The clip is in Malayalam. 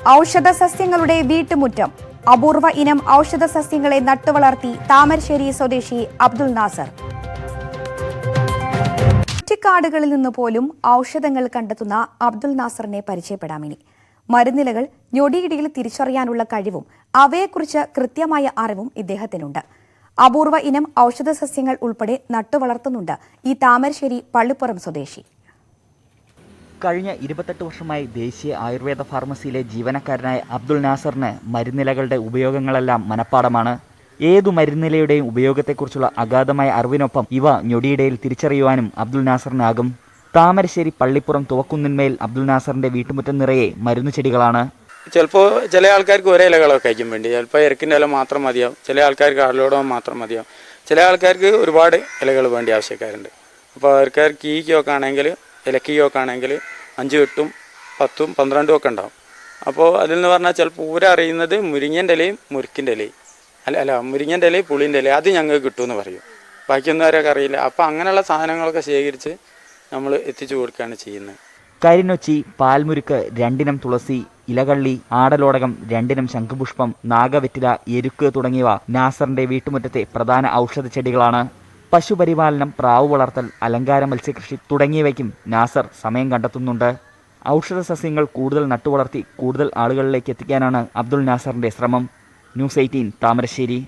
ഔഷധ സസ്യങ്ങളുടെ വീട്ടുമുറ്റം. അപൂർവ ഇനം ഔഷധ സസ്യങ്ങളെ നട്ടുവളർത്തി താമരശ്ശേരി സ്വദേശി അബ്ദുൽ നാസർ. കുറ്റിക്കാടുകളിൽ നിന്ന് പോലും ഔഷധങ്ങൾ കണ്ടെത്തുന്ന അബ്ദുൽ നാസറിനെ പരിചയപ്പെടാമിനി. മരുന്നിലകൾ ഞൊടിയിടയിൽ തിരിച്ചറിയാനുള്ള കഴിവും അവയെക്കുറിച്ച് കൃത്യമായ അറിവും ഇദ്ദേഹത്തിനുണ്ട്. അപൂർവ ഇനം ഔഷധ സസ്യങ്ങൾ ഉൾപ്പെടെ നട്ടുവളർത്തുന്നുണ്ട് ഈ താമരശ്ശേരി പള്ളിപ്പുറം സ്വദേശി. കഴിഞ്ഞ 28 വർഷമായി ദേശീയ ആയുർവേദ ഫാർമസിയിലെ ജീവനക്കാരനായ അബ്ദുൽ നാസറിന് മരുന്നിലകളുടെ ഉപയോഗങ്ങളെല്ലാം മനഃപ്പാടമാണ്. ഏതു മരുന്നിലയുടെയും ഉപയോഗത്തെക്കുറിച്ചുള്ള അഗാധമായ അറിവിനൊപ്പം ഇവ ഞൊടിയിടയിൽ തിരിച്ചറിയുവാനും അബ്ദുൽ നാസറിനാകും. താമരശ്ശേരി പള്ളിപ്പുറം തുവക്കുന്നിന്മേൽ അബ്ദുൽ നാസറിന്റെ വീട്ടുമുറ്റം നിറയെ മരുന്നു ചെടികളാണ്. ചിലപ്പോൾ ചില ആൾക്കാർക്ക് ഒരേ ഇലകളൊക്കെ കഴിക്കാൻ വേണ്ടി, ചിലപ്പോൾ ഇരക്കിൻ്റെ ഇല മാത്രം മതിയാവും, ചില ആൾക്കാർക്ക് ആലോടകം മാത്രം മതിയാവും, ചില ആൾക്കാർക്ക് ഒരുപാട് ഇലകൾ വേണ്ടി ആവശ്യക്കാരുണ്ട്. അപ്പോൾ ആൾക്കാർക്ക് കീക്കൊക്കെ ആണെങ്കിൽ ഇലക്കീയൊക്കെ ആണെങ്കിൽ 5, 8, 10, 12 ഒക്കെ ഉണ്ടാവും. അപ്പോൾ അതിൽ നിന്ന് പറഞ്ഞാൽ ചിലപ്പോൾ ഊരറിയുന്നത് മുരിങ്ങൻ്റെ ഇലയും മുറുക്കിൻ്റെ ഇലയും മുരിങ്ങൻ്റെ ഇലയും പുളിൻ്റെ ഇലയും അത് ഞങ്ങൾക്ക് കിട്ടുമെന്ന് പറയും. ബാക്കിയൊന്നും ആരൊക്കെ അറിയില്ല. അപ്പോൾ അങ്ങനെയുള്ള സാധനങ്ങളൊക്കെ ശേഖരിച്ച് നമ്മൾ എത്തിച്ചു കൊടുക്കുകയാണ് ചെയ്യുന്നത്. കരിനൊച്ചി, പാൽമുരുക്ക്, 2 ഇനം തുളസി, ഇലകള്ളി, ആടലോടകം, 2 ഇനം ശംഖുപുഷ്പം, നാഗവെറ്റില, എരുക്ക് തുടങ്ങിയവ നാസറിന്റെ വീട്ടുമുറ്റത്തെ പ്രധാന ഔഷധ ചെടികളാണ്. പശുപരിപാലനം, പ്രാവ് വളർത്തൽ, അലങ്കാര മത്സ്യകൃഷി തുടങ്ങിയവയ്ക്കും നാസർ സമയം കണ്ടെത്തുന്നുണ്ട്. ഔഷധ സസ്യങ്ങൾ കൂടുതൽ നട്ടുവളർത്തി കൂടുതൽ ആളുകളിലേക്ക് എത്തിക്കാനാണ് അബ്ദുൽ നാസറിന്റെ ശ്രമം. ന്യൂസ് 18 താമരശ്ശേരി.